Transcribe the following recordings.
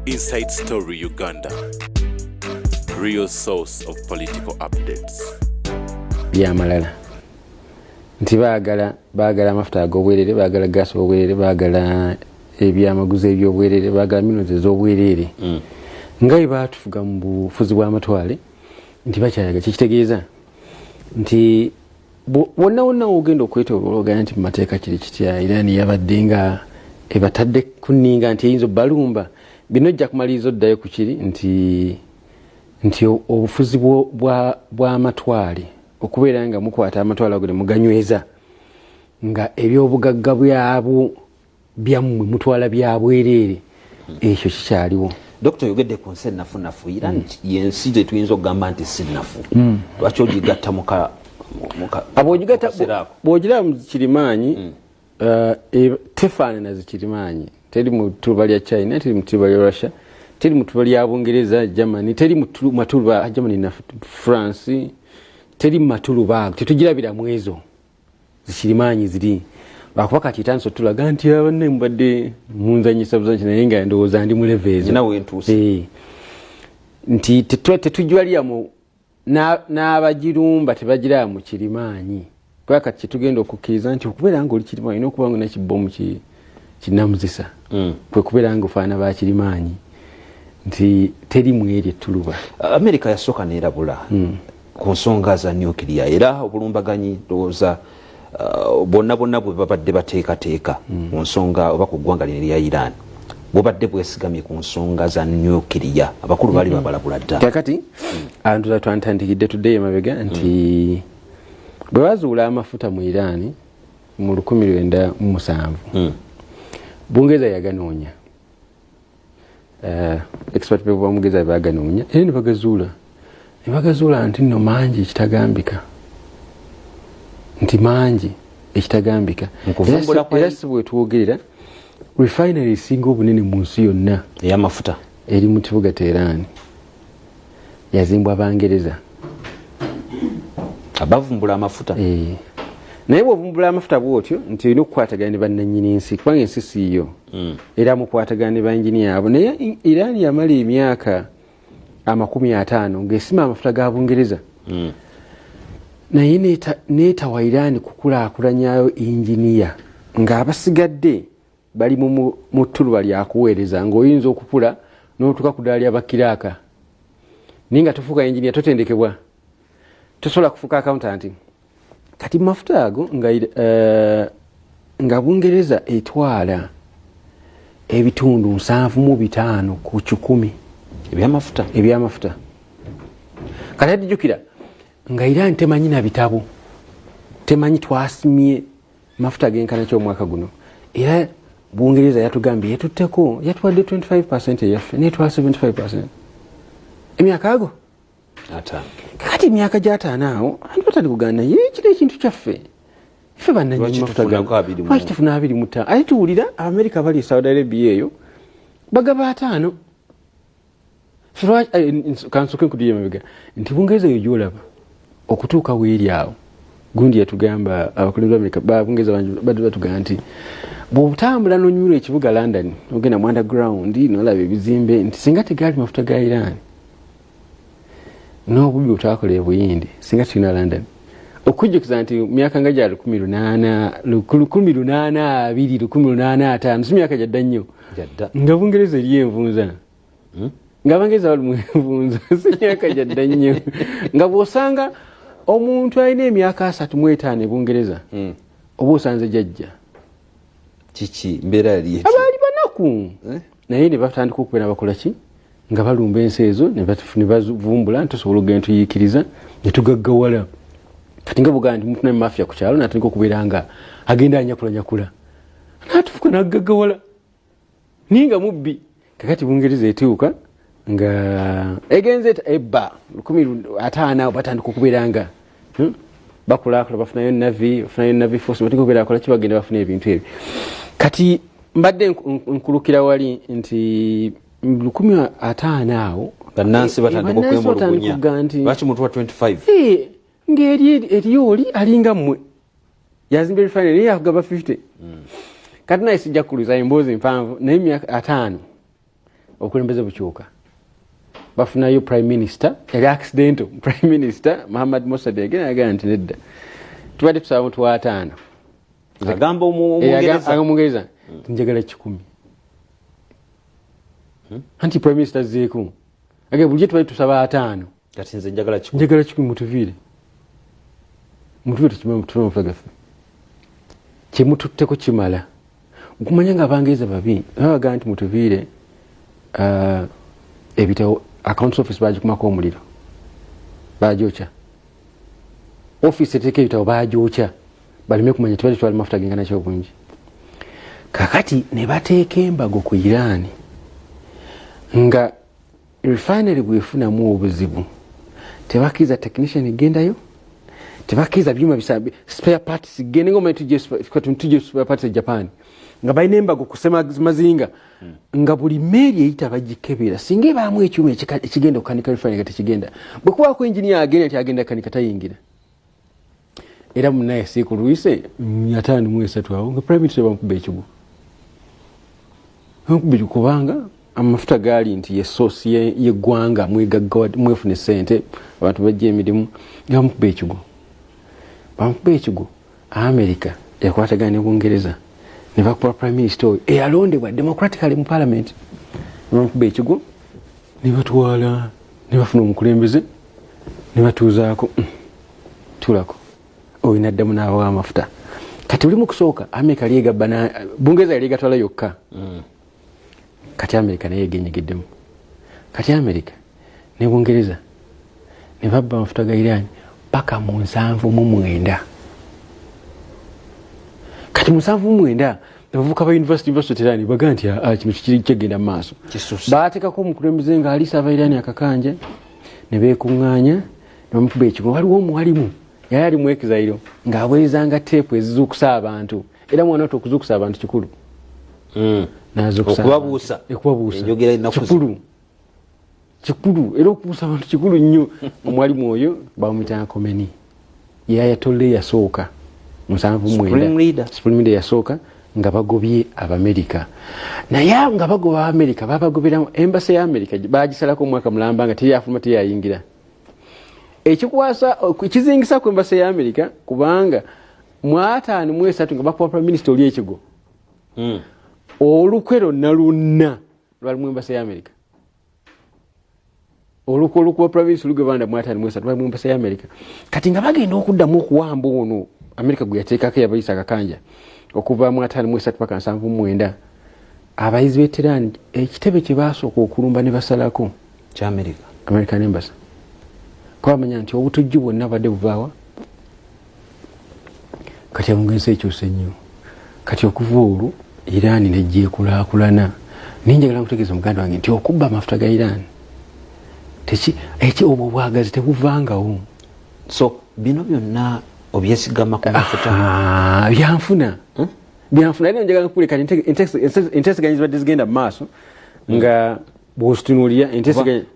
Inside Story Uganda, real source of political updates. Byamalala nti baagala amafuta ag'obwerere, baagala gaasi obwerere, baagala ebyamaguzi eby'obwerere, baagala minozi ez'obwerere nga bwe baatufuga mu bufuzi bw'amatwale nti bakyayaga. Kitegeeza nti wonna ogenda okwetooloola ogenda nti mu mateeka kiri kitya, era niyabadde nga ebatadde kunninga nti eyinza obbalumba. Bino ojja kumaliriza oddayo ku kiri nti obufuzi bw'amatwale, okubeera nga mukwata amatwale ago ne muganyweza nga ebyobugagga byabwo byammwe mutwala bya bwereere, ekyo kikyaliwo. Dr. yogedde ku nsi ennafunafu era yensi gye tuyinza okugamba nti si nnafu. Lwaki ogigatta bw'ogira mu Kirimaanyi tefaanana zikirimaanyi. Teri mu ttuba lya China, teri mu ttuba lya Russia, teri mu ttuba lya Bungereza, Germany, teri mu matuluba Germany na France, teri mu matuluba ago. Tetugirabira mu ezo zikirimaanyi ziri. Lwakuba kati tandise otulaga nti abanne mubadde munzanyisa buzanyi naye nga ndowooza ndi mu level ezo. Nawe entuuse. Nti tetujwaliramu n'abagirumba tebagira mu Kirimaanyi. Kuba kati tugenda okukkiriza nti okubeera nga oli Kirimaanyi olina okuba nga nakibbomu kinnamuzisa. Kwe kubeera nga ofaana ba Kirimaanyi nti teri mu eri ettuluba. Amerika yasooka neerabula ku nsonga za nuclear era obulumbaganyi ndowooza bonna bwe babadde bateekateeka mu nsonga oba ku ggwanga lino erya Iran bubadde bwesigamye ku nsonga za nuclear. Abakulu baali babalabula ddala. Kakati abantu twantandikidde tuddeyo emabega nti bwe bazuula amafuta mu Iran mu 1907 Bungereza yaganoonya, expert people ba Bungereza baganoonya era ne bagazuula nti nno mangi ekitagambika, nti mangi ekitagambika. Era si bwe twogerera refinery esinga obunene mu nsi yonna ey'amafuta eri mu kibuga Teherani yazimbwa Abangereza abavumbula amafuta. Naye bw'ovumbula amafuta bw'otyo nti olina okukwatagana ne bannannyini nsi, kubanga ensi siiyo era mukwatagana ne banjini yaabo. Naye Iran yamala emyaka 50 ng'esima amafuta ga Bungereza. Naye neetawa Iran kukulaakulanyayo injiniya ng'abasigadde bali mu ttuluba lya kuweereza, ng'oyinza okukula n'otuuka ku ddaala ly'abakiraaka naye nga tofuuka injiniya, totendekebwa, tosobola kufuuka accountant. Kati mafuta ago nga Bungereza etwala ebitundu 75 ku 100 ebyamafuta. Kati adijukira nga Iran temanyi na bitabo, temanyi twasimye mafuta genkana ky'omwaka guno. Era Bungereza yatugambye yatutteko, yatuwadde 25% eyaffe netwala 75%. Emyaka ago kakati emyaka gy'ataano awo abantu batali kuganda ye kino ekintu kyaffe ffe bannannyini mafuta lwaki tufuna 25. Ate tuwulira Amerika bali Saudi Arabia eyo bagaba 5. Kansoke nkudiye mabega nti Bungereza eyo gy'olaba okutuuka weeri awo. Gundi yatugamba abakulembeze b'Amerika Bungereza badde batugamba nti bw'otambula n'onyula ekibuga London ogenda mu underground n'olaba ebizimbe nti singa tegaali mafuta ga Iran n'obubi butakola e Buyindi singa tulina London. Okujjukiza nti myaka nga gya 1820 si myaka gyadda nnyo nga Bungereza eri envunza, nga Abangereza bali mu envunza si myaka gyadda nnyo. Nga bw'osanga omuntu alina emyaka 35 e Bungereza oba osanze jjajja kiki mbeera yali abaali banaku naye ne batandika okubeera bakola ki nga balumba ensi ezo ne bavumbula ntusobola okugenda tuyiikiriza ne tugaggawala. Kati nga buganda nti muntu ne mafia ku kyalo n'atandika okubeera nga agenda anyakulanyakula n'atufuka n'agaggawala ninga mubbi. Kakati Bungereza etuuka nga egenze ebba 15 batandika okubeera nga bakulaakulana, bafunayo Navy Force, batandika okubeera bakola ki bagenda bafuna ebintu ebyo. Kati mbadde nkulukira wali nti 50 awo bannansi batandika okwemulugunya lwaki muntu wa 25 ng'eri oli alinga mmwe yazimba refinery yakugaba 50. Kati naye sijja kukuliza emboozi mpanvu naye emyaka 5 obukulembeze bukyuka bafunayo prime minister yali accidental prime minister Muhammad Mossad agenda yagamba nti nedda tubadde tusaba omuntu wa 5 agamba Omungereza njagala 10 anti prime minister zeeku agamba bulijjo tubadde tusaba 5 kati nze njagala 10 mutuviire tukimanyi tufuna amafuta gaffe kyemututteko kimala okumanya nga Abangereza babi babaga nti mutuviire ebitabo accounts office bagikumako omuliro bagyokya office eteeka ebitabo bagyokya baleme kumanya tibali twali mafuta gengana kyo bungi kakati ne bateeka embago ku Iran nga refinery bwefunamu obuzibu tebakiza technician egendayo tebakiza byuma bisabe spare parts gene ngoma tuje spare parts Japan nga balina embago kusema mazinga nga buli meri eyita bagikebera singa baamu ekyuma ekigenda okukanika refinery kati kigenda bwe kuba ko engineer agenda ati agenda kanika tayingira era munaye siku Luise 5 awo nga prime minister bamukubba ekigo kubanga amafuta gali nti ye source ye gwanga mwefune sente abantu bajje emirimu bamukubba ekigo America yakwatagana ne Bungereza ne bakuba prime minister eyalondebwa democratically mu parliament bamukubba ekigo ne batwala ne bafuna omukulembeze ne batuuzaako tulako oyinaddamu n'abawa amafuta kati oli mu kusooka America lyegabba Bungereza lyegatwala yokka kati America naye egenyegeddemu kati America ne Bungereza ne babba amafuta ga Iran paka mu 79 kati mu 79 abavuka ba university Iran baga nti kino kigenda mu maaso baatekako omukulembeze nga alisa aba Iran akakanja ne beekuŋŋaanya ne bamukuba ekigo waliwo omuwalimu yali ali mu exile ng'aweerezanga teepu ezizuukusa abantu era mwana oto okuzuukusa abantu kikulu okubabuusa enjogera ennaku kikulu era okubuusa abantu kikulu nnyo omwalimu oyo bamuyitanga Khomeini ye ayatollah yasooka 79 Supreme Leader yasooka nga bagobye Abamerika naye nga bagoba Abamerika babagobera embassy ya America bagisalako omwaka mulamba nga teyafuluma teyayingira ekikwasa ekizingisa ku embassy ya America kubanga mu 5 nga bakuba prime minister oli ekigo olukwero naluna lwali mu embassy ya America olukuwa prime minister lugabanda mu 5 lwali mu embassy ya America kati nga bagenda okuddamu okuwamba ono America gwe yateekako yabayisa akakanja okuva mu 5 paka 79 abayizi b'Iran ekitebe kye baasooka okulumba ne basalako kya American Embassy kwa manya nti obutujju bwonna badde buvaawa kati amungense ekyuse nnyo kati okuva olwo Iran nejje kulaakulana ninjagala kutegeeza muganda wange nti okubba amafuta ga Iran obwo bwagazi tebuvangawo so bino byonna obyesigama ku mafuta byanfuna era njagala kukuleka enteeseganya zibadde zigenda mu maaso nga bw'otunuulira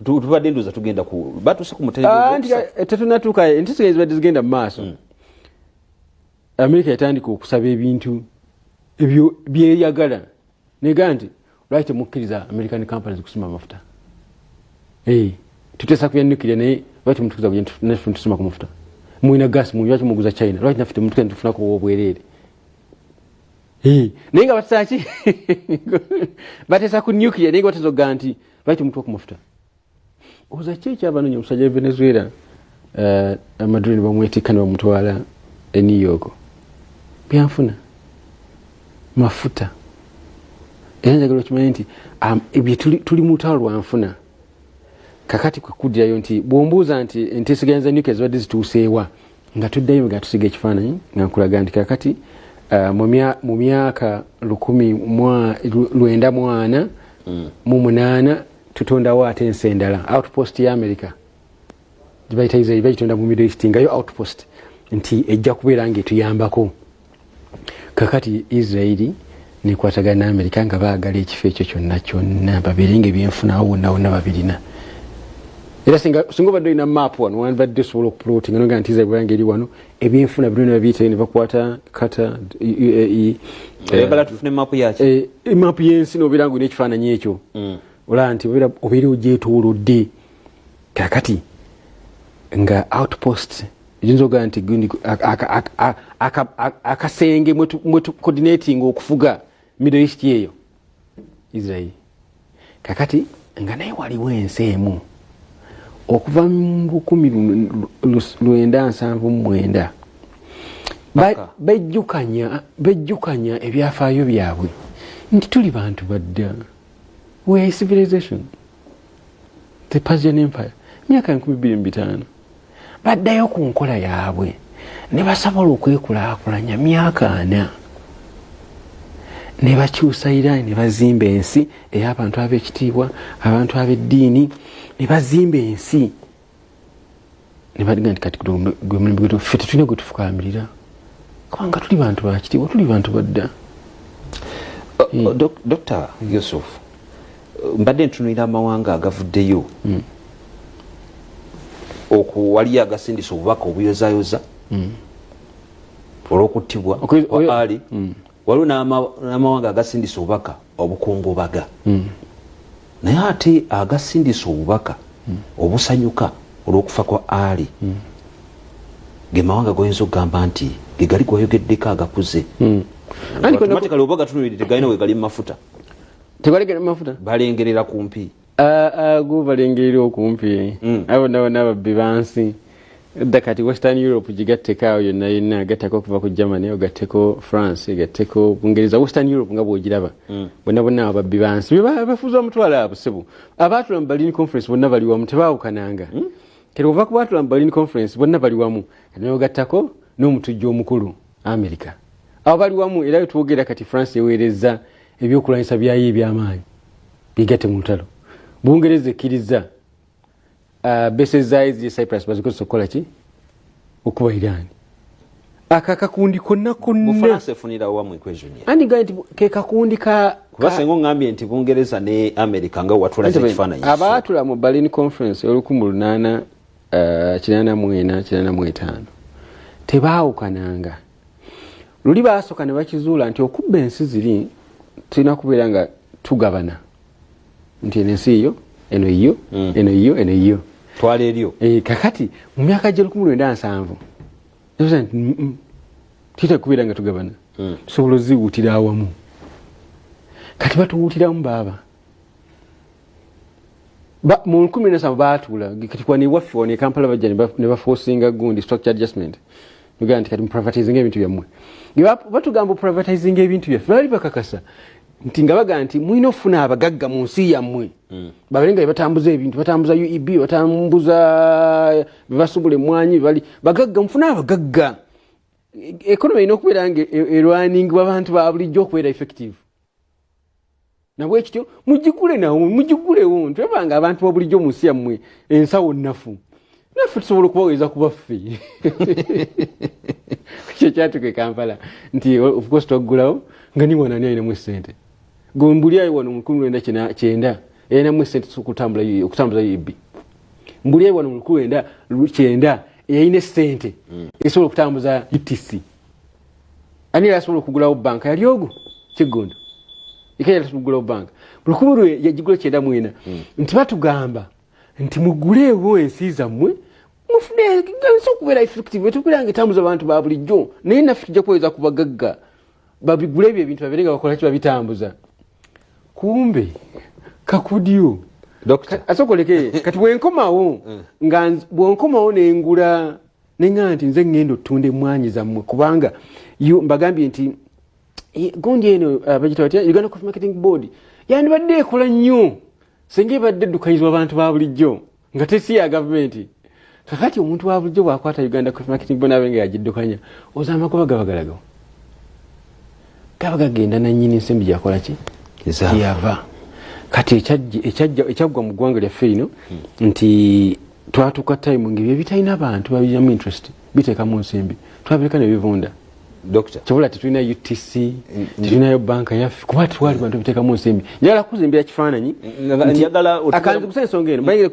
tubadde ndoza tugenda ku batuuse ku mutendera tetunatuuka enteeseganya zibadde zigenda mu maaso America yatandika okusaba ebintu ebyo byeyagala nega nti lwaki temukkiriza American companies kusima amafuta tuteesa ku bya nuclear naye lwaki mutukuza kugenda tusima ku mafuta mwina gas mu lwaki muguza China lwaki naffe temutukuza tufunako obwereere naye nga batesaaki bateesa ku nuclear naye nga batezoga nti lwaki mutuwa ku mafuta oza ki ekyabanoonya omusajja wa Venezuela Madrid bamwetikka ne bamutwala e New York byanfuna mafuta era njagala okimanyi nti ebyo tuli mu lutalo lwanfuna kakati kwekuddirayo nti bwombuuza nti enteeseganya za nuclear zibadde zituuseewa nga tuddayo nga tusiga ekifaananyi nga nkulaga nti kakati mu myaka 1948 tutondawo ate ensi endala outpost ya America gibayita Israel bagitonda mu Middle East ngayo outpost nti ejja kubeera ng'etuyambako kakati Israel nekwatagana America nga baagala ekifo ekyo kyonna babeere ng'ebyenfunawo wonna babirina era singa badde ina map wano wanbadde sobola okuplootinga nonga nti Israel bwange eri wano ebyenfuna bino babiyita ne bakwata kata bala tufune map yaki map y'ensi nobeera nga n'ekifaananyi ekyo olaba nti obeera ogyetoolodde kakati nga outpost ejinza ogaa nti akasenge mwe coordinating okufuga Middle East eyo Israel kakati nga naye waliwo ensi emu okuva mu 1979 bejjukanya ebyafaayo byabwe nti tuli bantu badda we are a civilization the Persian Empire myaka 2500 baddayo ku nkola yaabwe ne basobola okwekulaakulanya myaka 4 ne bakyusa Iran ne bazimba ensi ey'abantu ab'ekitiibwa abantu ab'eddiini ne bazimba ensi ne badiga nti kati gwe mulimu gwe ffe tetulina gwe tufukaamirira kubanga tuli bantu bakitiibwa tuli bantu badda. Dr. Yusuf mbadde ntunuulira amawanga agavuddeyo waliyo agasindisa obubaka obuyozaayoza olw'okuttibwa kwa Ali waliwo n'amawanga agasindisa obubaka obukungubaga naye ate agasindisa obubaka obusanyuka olw'okufa kwa Ali ge mawanga goyinza okugamba nti ge gali gwayogeddeko agakuze automatically oba gatunulire tegalina we gali mu mafuta tegalegera mu mafuta balengerera kumpi go balengerera okumpi abo nabo n'ababbi bansi dda kati Western Europe gigattekaawo yonna yonna agattako okuva ku Germany ogatteko France gatteko Bungereza Western Europe nga bw'ogiraba bonna bonna ababbi bansi bafuza omutwalo abo ssebo abaatula mu Berlin Conference bonna bali wamu tebaawukananga kati ova ku baatula mu Berlin Conference bonna bali wamu kati n'ogattako n'omutujju omukulu America abo bali wamu era twogera kati France eweereza ebyokulwanyisa byayo eby'amaanyi bigatte mu lutalo Bungereza ekkiriza bases zaizi Cyprus bazikozesa okukola ki okuba Iran akakakundi konna Bufaransa efunira wamu equation ya andi nti ke kakundi kuba sengo ngambye nti Bungereza ne America nga watulaze ekifaananyi abaatula mu Berlin Conference olukumulunana tebaawukananga luli baasooka ne bakizuula nti okubba ensi ziri tulina kubeera nga tugabana nti ensi iyo eno iyo eno iyo eno iyo twala eryo kakati mu myaka gye 1970 nabuza nti tita kubeera nga tugabana tusobola oziwuutira awamu kati batuwuutiramu baaba mu 1970 baatuula kati kwa newaffe wano e Kampala bajja ne baforcinga gundi structure adjustment nugamba nti kati muprivatizinga ebintu byammwe batugamba oprivatizinga ebintu byaffe baali bakakasa nti nga baga nti mulina okufuna abagagga mu nsi yammwe babalenga bebatambuza ebintu batambuza UEB batambuza bebasubula emmwanyi bali bagagga mufuna abagagga economy erina okubeera nga erwaningibwa abantu ba bulijjo okubeera effective nabwe ekityo mugigulewo ntwebanga abantu ba bulijjo mu nsi yammwe ensawo nnafu naffe tusobola okubaweza ku baffe kyo kyatuka e Kampala nti of course twaggulawo nga ni wanani alinamu essente mbuli ayi wano mu 1990 erinamu essente okutambuza UEB mbuli ayi wano mu 1990 eyalina essente esobola okutambuza UTC ani era asobola okugulawo banka yali ogwo Kiggondo ikayala okugulawo banka bulukulu yagigula 94 nti batugamba nti muguleewo ensi zammwe mufune ganso okubeera effective tubeera nga etambuza abantu ba bulijjo naye naffe tujja kuweza kubagagga babigule ebyo ebintu babeere nga bakola ki babitambuza kumbe kakudyo asokoleke kati bwenkomawo nga bwenkomawo nengula nenga nti nze ngendo tunde mwanyi zammwe kubanga mbagambye nti gundi eno bagitawatya Uganda Coffee Marketing Board yandibadde ekola nnyo singa ebadde eddukanyizibwa abantu ba bulijjo nga tesi ya gavumenti kakati omuntu wa bulijjo bw'akwata Uganda Coffee Marketing Board abenga yagiddukanya oza amagoba gabagalagawo gaba gagenda nannyini nsimbi gyakola ki yava kati ekyaggwa mu ggwanga lyaffe lino nti twatuuka time ng'ebyo bitalina abantu babiramu interest biteeka mu nsimbi twabireka ne bivunda kibula tetulina UTC tetulinayo banka yaffe kuba twali bantu biteeka mu nsimbi njagala kuzimbira kifaananyi akanzi kusa ensonga eno bayire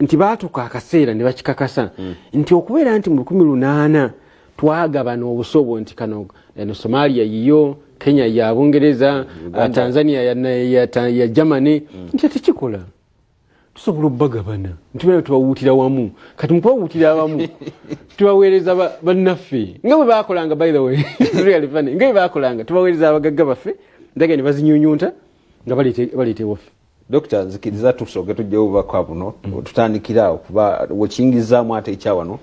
nti baatuuka akaseera ne bakikakasa nti okubeera nti mu 1800 twagabana obusobo nti kano eno Somalia yiyo Kenya ya Bungereza, Tanzania ya Germany, nti tekikola. Tusobola obbagabana. Ntubera tubawuutira wamu. Kati mukubawuutira wamu. Tubaweereza bannaffe. Nga bwe baakolanga by the way. Really funny. Nga bwe baakolanga tubaweereza abagagga baffe. Ndage ne bazinyunyunta nga baleete waffe. Dr. Nzikiriza tusooke tujjewo bubaka buno tutandikira okuba wekiyingizaamu ate ekyawano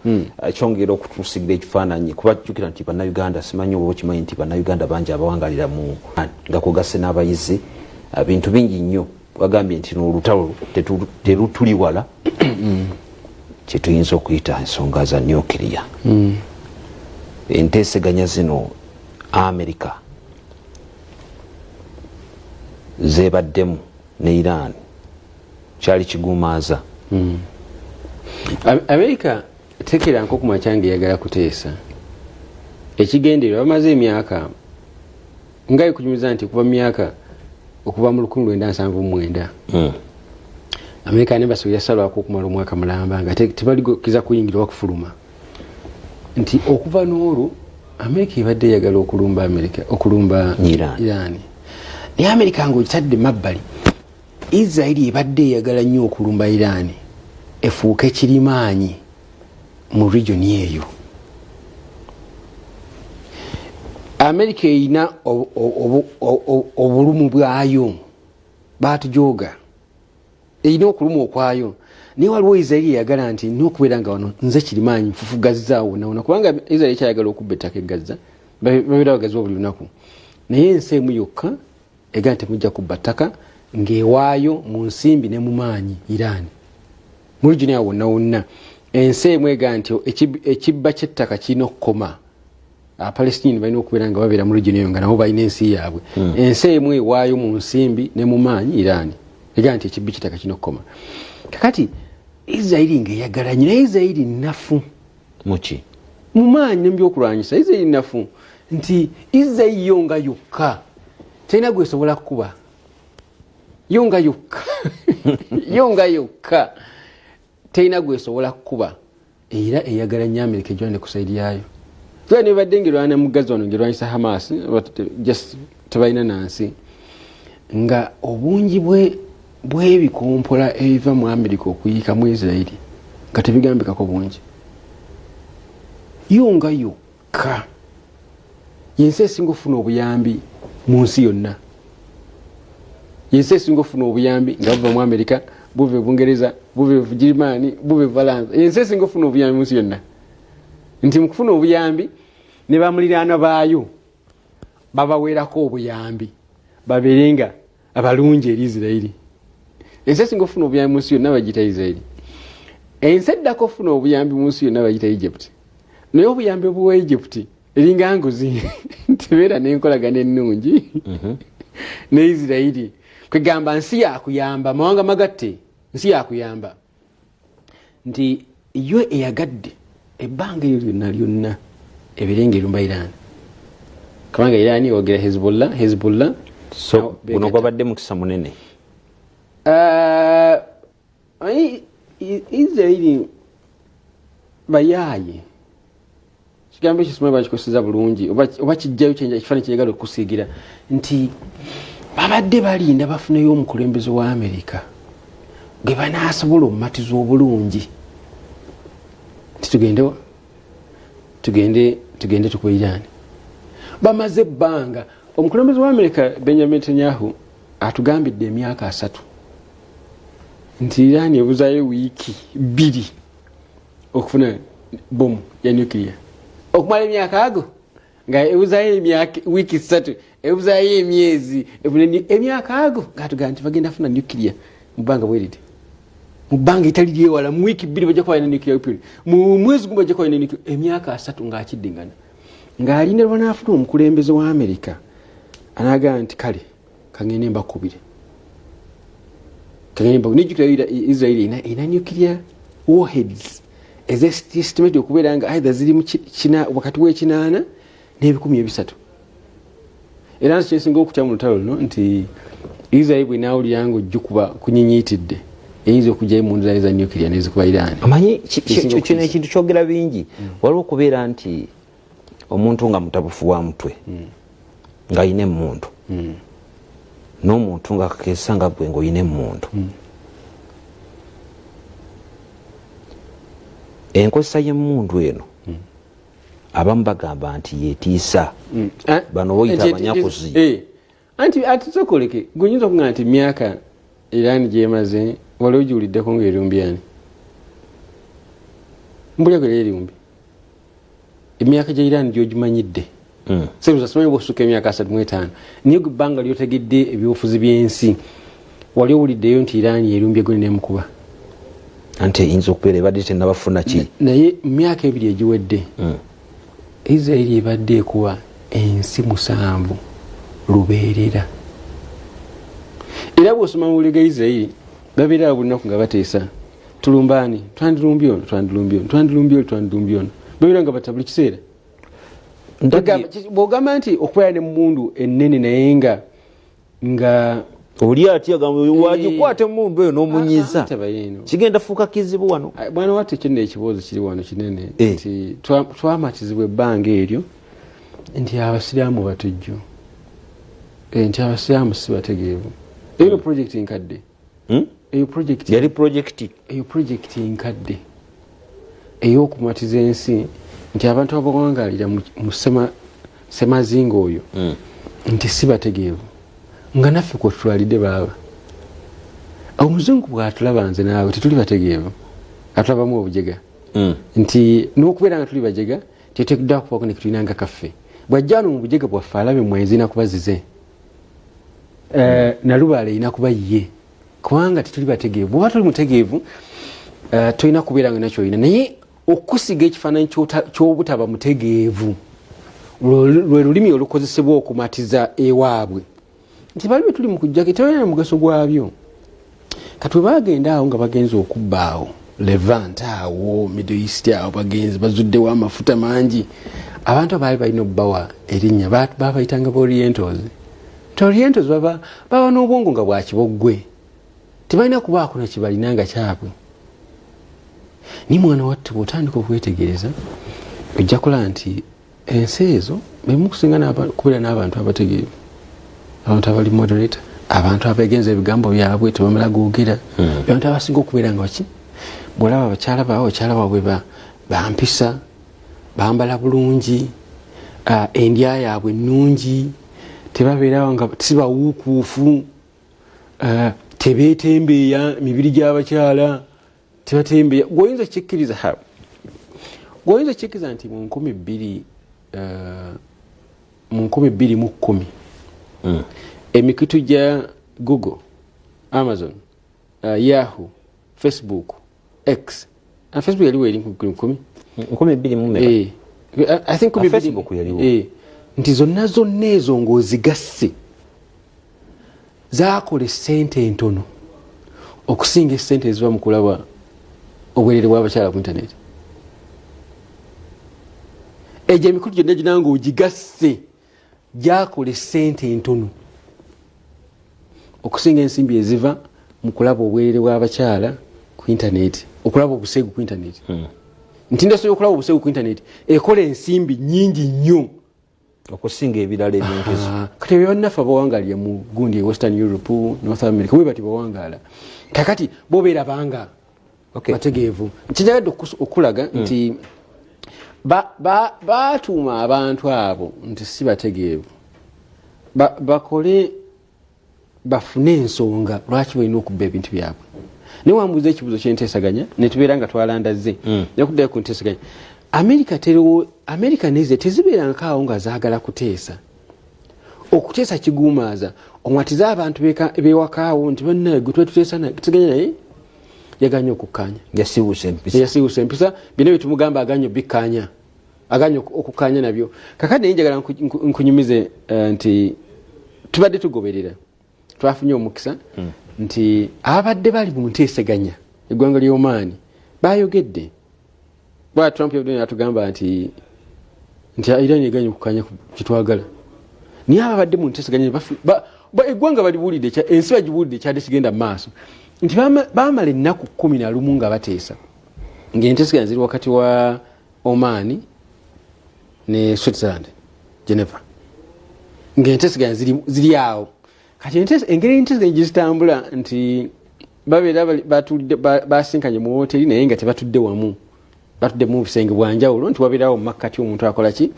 kyongera okutusigira ekifaananyi kuba jjukira nti bannayuganda simanyi oba okimanyi nti bannayuganda bangi abawangalira mu nga kugasse n'abayizi bintu bingi nnyo bagambye nti n'olutalo terutuli wala kyetuyinza okuyita ensonga za nyukiriya enteeseganya zino Amerika zeebaddemu ne Iran kyali kigumaza Amerika tekera nko kumachange yagala kuteesa ekigendererwa bamaze emyaka ngaye kujumiza nti kuva myaka okuva mu 1979 Amerika ne basoya salwa ko kumala omwaka mulamba nga tebalikiza kuyingira wakufuluma nti okuva n'olwo Amerika ibadde yagala okulumba Iran ni Amerika ngo kitadde mabbali Israeli ibadde yagala nnyo okulumba Iran efuuke kirimaanyi mu region eyo Amerika ina obulumu bwayo batujoga ina okulumu okwayo ni waliwo Israeli yagala nti n'okubeera nga wano nze kirimaanyi nfufugazaawo nawona kubanga Israeli kyayagala okubba ettaka eggaza babeera bagazi buli lunaku naye ensi emu yokka ega nti mujja kubba ttaka ng'ewaayo mu nsimbi ne mu maanyi Iran mu region ya wonna ensi emu ega nti ekibba ky'ettaka kirina okukoma Palestine balina okubeera nga babeera mu region eyo nga nabo balina ensi yaabwe ensi emu ewaayo mu nsimbi ne mu maanyi Iran ega nti ekibbi ky'ettaka kirina okukoma kakati Israeli ng'eyagala nnyo naye Israeli nnafu muki mu maanyi ne mu byokulwanyisa Israeli nnafu nti Israeli yo nga yokka tena gwesobola kukuba yonga yokka tena gwesobola kukuba era eyagala nnyo Amerika ejwane ku side yayo tuwa ne badde ngirwana mu Gaza wano ngirwanyisa Hamas just tebalina nansi nga obungi bw'ebikompola ebiva mu Amerika okuyiika mu Israeli nga tebigambikako bungi yonga yokka yensi esinga ofuna obuyambi mu nsi yonna yensi esinga ofuna obuyambi nga buva mu Amerika buve Bungereza buve Germany buve Faransa yensi esinga ofuna obuyambi mu nsi yonna nti mu kufuna obuyambi ne bamuliraana baayo babaweerako obuyambi babeerenga abalungi eri Israeli ensi esinga ofuna obuyambi mu nsi yonna bagiyita Israeli ensi eddako ofuna obuyambi mu nsi yonna bagiyita Egypt naye obuyambi obuwa Egypt eringa nguzi tebeera n'enkolagana ennungi ne Israeli kwegamba nsi yakuyamba mawanga magatte nsi yakuyamba nti yo eyagadde ebbanga eryo lyonna ebirenga erumba Iran kubanga Iran yogera Hezbollah so guno gwabadde mukisa munene Israeli bayaaye kigambo ekisoma bakikoseza bulungi oba kijjayo ekifaananyi kyeyagala okusiigira nti babadde balinda bafuneyo omukulembeze wa Amerika gwe banaasobola omumatiza obulungi tugende tukuba Iran bamaze ebbanga omukulembeze wa Amerika Benjamin Netanyahu atugambidde emyaka 3 nti Iran ebuzaayo wiiki 2 okufuna bomu ya nuclear okumala emyaka ago nga ebuzaayo wiiki 3 ebuzaayo emyezi emyaka ago ng'atugamba nti bagenda funa nuclear mu bbanga bweridi mu bbanga itali lyewala mu wiiki 2 bajja kuba na nuclear weapon mu mwezi gumu bajja kuba na nuclear emyaka 3 ng'akiddingana ng'alinda lwanaafuna omukulembeze wa Amerika anagamba nti kale kangende mbakubire nijjukira Israeli ina nuclear warheads ez'estimate okubeera nga either ziri wakati w'ekinaana n'300 era kyesinga okutya mu lutalo luno nti Israeli bwenaawulira nga ojjukuba kunyinyitidde eyinza okujjayo mu ndala za nuclear nezikuba Iran amanyi kino ekintu kyogera bingi waliwo okubeera nti omuntu nga mutabufu wa mutwe nga ayina emmundu n'omuntu nga kakeesa nga gwe ng'oyina emmundu enkozesa y'emmundu eno abamu bagamba nti yeetiisa bano boyita abanyakuzi anti sokoleke gwenyinza okugamba nti myaka Iran gyemaze waliwo giwuliddeko ng'erumbyani mbulya gwe erumbi emyaka gya Iran gy'ogimanyidde seruza simanyi bw'osuka emyaka 35 niyo bbanga lyotegedde ebyobufuzi by'ensi wali owuliddeyo nti Iran yerumbye gwe n'emukuba anti eyinza okubeera ebadde tennabafuna ki naye mu myaka ebiri egiwedde Israel ebadde ekuba ensi 7 lubeerera era bw'osoma mu bulega Israel babeera buli lunaku nga bateesa tulumbaani twandilumbye ono twandilumbye ono babeera nga batabuli kiseera bw'ogamba nti okubeera n'emmundu ennene naye nga oli ati agamba wagikwata emmundu eyo n'omunyiza kigenda fuuka kizibu wano bwana wate kyonna ekiboozi kiri wano kinene nti twamatizibwa ebbanga eryo nti abasiraamu batujju nti abasiraamu si bategeevu eyo projekiti nkadde yali projekiti eyo projekiti nkadde ey'okumatiza ensi nti abantu abawangaalira mu semazinga oyo nti si bategeevu nga naffe kwetutwalidde baaba omuzungu bw'atulaba nze naawe tetuli bategeevu atulabamu obujega nti n'okubeera nga tuli bajega teteekddwa kubaako ne tulinanga kaffe bw'ajja wano mu bujega bwaffe alabe mwenzi nakubazize nalubaala erina kuba ye kubanga tetuli bategeevu bw'oba tuli mutegeevu tolina kubeera nga nakyolina naye okusiga ekifaananyi ky'obutaba mutegeevu lwe lulimi olukozesebwa okumatiza ewaabwe nti bali bwe tuli mu kujjako tebalina mugaso gwabyo katwe bagenda awo nga bagenza okubba awo Levant awo Middle East awo bagenzi bazuddewo amafuta mangi abantu abaali balina obbawa erinnya babayitanga ba Orientals baba n'obwongo nga bwa kiboggwe tebalina kubaako na kibalina nga kyabwe ni mwana watte bw'otandika okwetegereza ojja kulaba nti ensi ezo bemu kusinga kubeera n'abantu abategeevu abantu abali moderate abantu abegenza ebigambo byabwe tebamala googera abantu abasinga okubeera nga waki bw'olaba abakyala baabwe bampisa bambala bulungi endya yaabwe ennungi tebabeerawo nga sibawuukuufu tebeetembeeya mibiri gy'abakyala tebatembeeya gwoyinza kikkiriza nti mu 2010 emikutu gya Google, Amazon, Yahoo, Facebook, X. Facebook yaliwo eri 2010 I think Facebook yaliwo nti zonna ezo ng'ozigasse zaakola essente entono okusinga essente eziva mu kulaba obwerere bw'abakyala ku internet. Egyo emikutu gyonna gina ng'ogigasse gyakola essente entono okusinga ensimbi eziva mu kulaba obwerere bw'abakyala ku internet, okulaba obuseegu ku internet. Nti ndasobola okulaba obuseegu ku internet ekola ensimbi nnyingi nnyo okusinga ebirala ebyongezo. Kati bannaffe abawangaalira mu gundi Western Europe, North America bwe bati bawangaala kakati bo beerabanga bategeevu. Nkijagadde okulaga nti baatuuma abantu abo nti si bategeevu bakole bafune ensonga lwaki balina okubba ebintu byabwe. Naye wambuuza ekibuuzo kyenteesaganya ne tubeera nga twalandazze nakuddayo ku nteesaganya. America neze tezibeerankaawo nga zaagala kuteesa. Okuteesa kiguumaaza omwatiza abantu beewakaawo nti bannaye gwe twetuteesa teganya naye yaganya okukkaanya. Yasiiwuusa empisa bino bye tumugamba aganya obbikkaanya aganya okukkaanya nabyo. Kakati naye njagala nkunyumize nti tubadde tugoberera twafunye omukisa nti abadde bali mu nteesaganya eggwanga ly'Oman bayogedde. Bwa Trump yabadde atugamba nti Iran eganya okukkaanya kitwagala. Naye abadde mu nteesaganya eggwanga balibuulidde ensi bagibuulidde ekyadde kigenda mu maaso nti baamala ennaku 11 nga bateesa ng'enteesaganya ziri wakati wa Oman ne Switzerland, Geneva. ng'enteseganya ziri awo kati engeri enteseganya gizitambula nti babeera batudde basinkanye mu wooteri naye nga tebatudde wamu batudde mu bisenge bwanjawulo nti wabeerawo mu makkati omuntu akola ki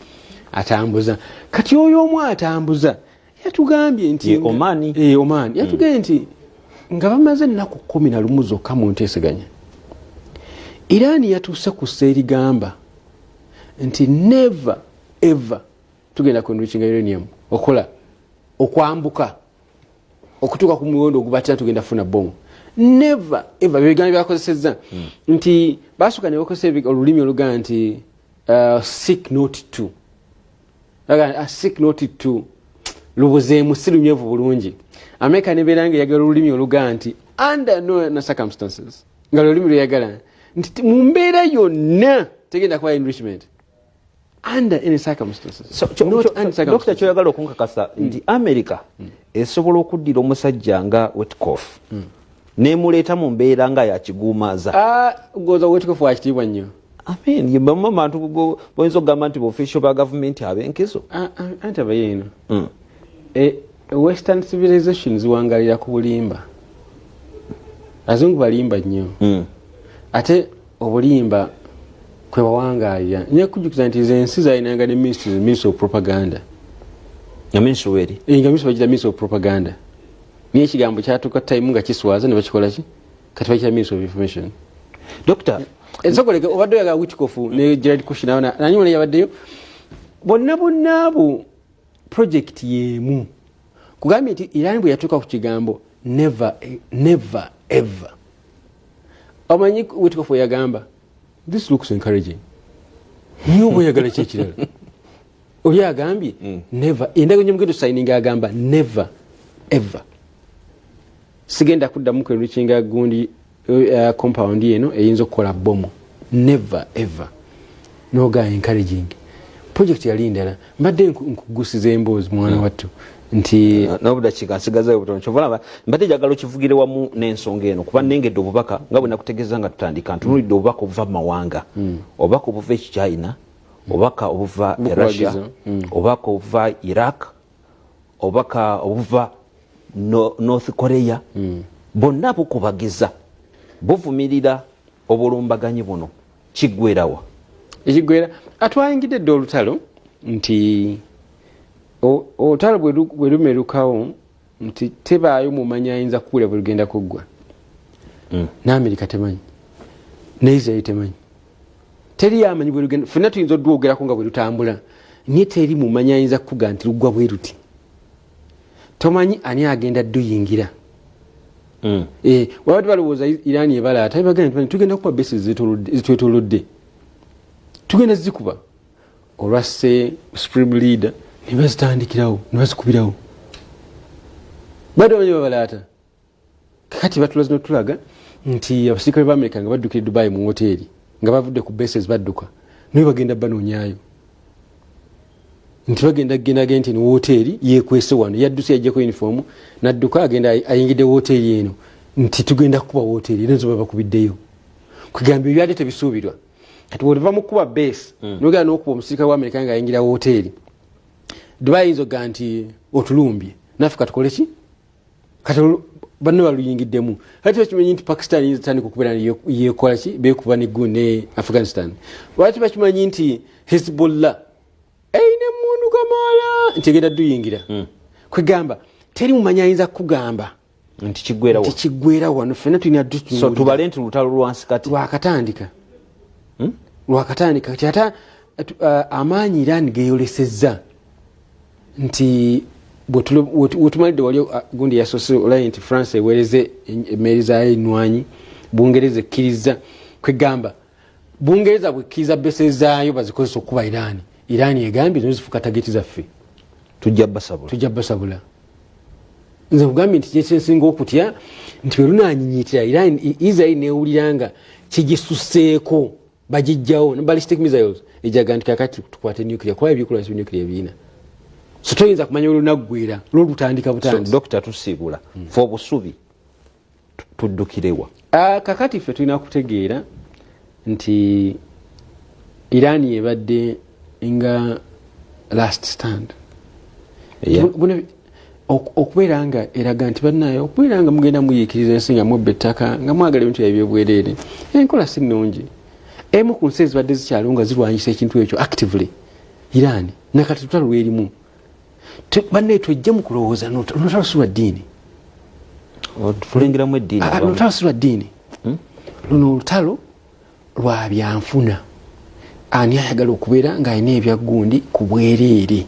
atambuza kati oyo omu atambuza yatugambye nti Oman yatugambye nti nga bamaze ennaku 11 zokka mu nteeseganya Iran yatuuse ku sseerigamba nti never ever tugenda ku enriching uranium okola okwambuka okutuuka ku muwendo ogubatira tugenda kufuna bomu never ever bigambo byakozesezza nti basooka ne bakozesa olulimi olugaa nti seek not to seek not to lubuzeemu si lunywevu bulungi America nebeera nga eyagala olulimi olugaa nti under no circumstances nga lulimi lweyagala nti mu mbeera yonna tegenda kuba enrichment under any circumstances Dr. kyoyagala okunkakasa nti America esobola okuddira omusajja nga Wetkoff nemuleeta mu mbeera nga yakiguumaaza goza Wetkoff wakitiibwa nnyo abantu boyinza okugamba nti official ba gavumenti ab'enkizo anti abayeeno western civilization ziwangalira ku bulimba azungu balimba nnyo ate obulimba kwe bawangaalira nyekujjukiza nti zensi zalinanga ne ministry of propaganda nga ministry bagira ministry of propaganda niye ekigambo kyatuuka time nga kiswaza ne bakikola ki kati bakira ministry of information Dr. ensokoleke obadde oyagala Witkoff ne Gerald Kushner nanyuma yabaddeyo bonna abo project yemu kugambye nti Iran bwe yatuuka ku kigambo never ever omanyi Witkoff yagamba this looks encouraging niyo bweyagala kyekirala oli agambye never endago nyemugendo signing agamba never ever sigenda kuddamu ku enriching gundi compound eno eyinza okukola bomu never ever noga encouraging project yali ndala mbadde nkugusiza emboozi mwana wattu nti n'obudakiika nsigazayo obutono kyova mbadde njagala okivugire wamu n'ensonga eno kuba nnengedde obubaka nga bwe nakutegeeza nga tutandika ntunulidde obubaka obuva mu mawanga obubaka obuva China obubaka obuva Russia obubaka obuva Iraq obubaka obuva North Korea bonna bukubagiza buvumirira obulumbaganyi buno kiggwerawa ekigwera atwayingidde dde olutalo nti olutalo bwe lumerukawo nti tebaayo mumanyi ayinza kuwulira bwe lugenda kuggwa n'Amerika temanyi ne Israel temanyi teri yamanyi bwe lugenda ffenna tuyinza odwogerako nga bwe lutambula naye teri mumanyi ayinza kukuga nti luggwa bwe ruti tomanyi ani agenda dduyingira wabadde balowooza Iran ebalaata ebagamba nti tugenda kuba besi zitwetolodde tugenda zikuba olwasse supreme leader ne bazitandikirawo ne bazikubirawo badde bamanyi babalaata kakati batulaze notulaga nti abasirikale ba America nga baddukira Dubai mu hoteeri nga bavudde ku bases badduka naye bagenda banoonyaayo nti bagenda kugenda nti ni hoteeri yeekwese wano yadduse yajjako uniform nadduka agenda ayingidde hoteeri eno nti tugenda kuba hoteeri era nzoba bakubiddeyo kugamba ebyali tebisuubirwa kati bw'oliva mu kuba base nogenda n'okuba omusirikale wa America nga ayingira hoteeri Dubai yinza okugaa nti otulumbye naffe katukole ki kati banne baluyingiddemu ate bakimanyi nti Pakistan yinza tandika okubeera yeekola ki beekuba ne Afghanistan lwaki bakimanyi nti Hezbollah eyina emmundu kamaala nti egenda duyingira kwegamba teri mumanyi ayinza kukugamba nti kiggwera wano ffenna tulina so tubale nti lutalo lwansi kati lwakatandika kati ate amaanyi Iran geeyolesezza nti wetumalidde wali gundi yasoose olayi nti France eweereze emmeeri zaayo ennwanyi Bungereza ekkiriza kwegamba Bungereza bwekkiriza bese zaayo bazikozesa okuba Iran egambye zino zifuuka tageti zaffe tujja basabula nze kugambye nti kyekinsinga okutya nti bwe lunaanyinyitira Israel neewulira nga kigisusseeko bagijjawo ne ballistic missiles ejaga nti kakati tukwate nuclear kuba ebyokulwanyisa nuclear biina so toyinza kumanya olunaggwera lwolutandika butandisi Dr. tusiibula fe obusubi tuddukirewa kakati ffe tulina kutegeera nti Iran ebadde nga last stand okubeera nga eraga nti bannayo okubeera nga mugenda muyiikiriza ensi nga mubba ettaka nga mwagala ebintu ebyobwereere enkola si nnungi. Emu ku nsi ezibadde zikyaliwo nga zirwanyisa ekintu ekyo actively Iran nakati lutalo lwerimu bannaye twejje mu kulowooza n'olutalo si lwa ddiini tulengeramu eddiini olutalo si lwa ddiini luno olutalo lwa byanfuna. Ani ayagala okubeera ng'alina ebyaggundi ku bwereere?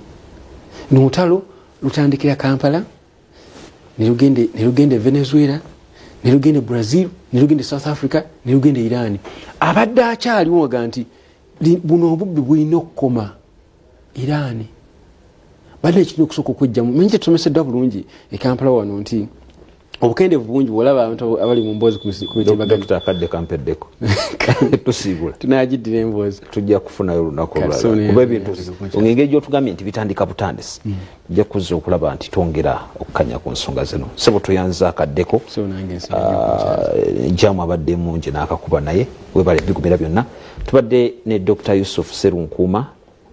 N'olutalo lutandikira Kampala ne lugende Venezuela ne lugende Brazil ne lugende South Africa ne lugende Iran. Abadde akyaliwo waga nti buno obubbi bulina okukoma Iran. Badde ekirina okusooka okwejjamu manyi kyetusomeseddwa bulungi e Kampala wano nti obukendeevu bungi bwolaba abantu abali mu mboozi ku mitimbagano akadde kampeddeko tusiibula tunagiddira emboozi tujja kufunayo olunaku olulala kuba ebintu engeri gyotugambye nti bitandika butandisi tujja kuzza okulaba nti twongera okukanya ku nsonga zino sebo tuyanza akaddeko jamu abadde mungi n'akakuba naye webale bigumira byonna tubadde ne Dr. Yusuf Sserunkuuma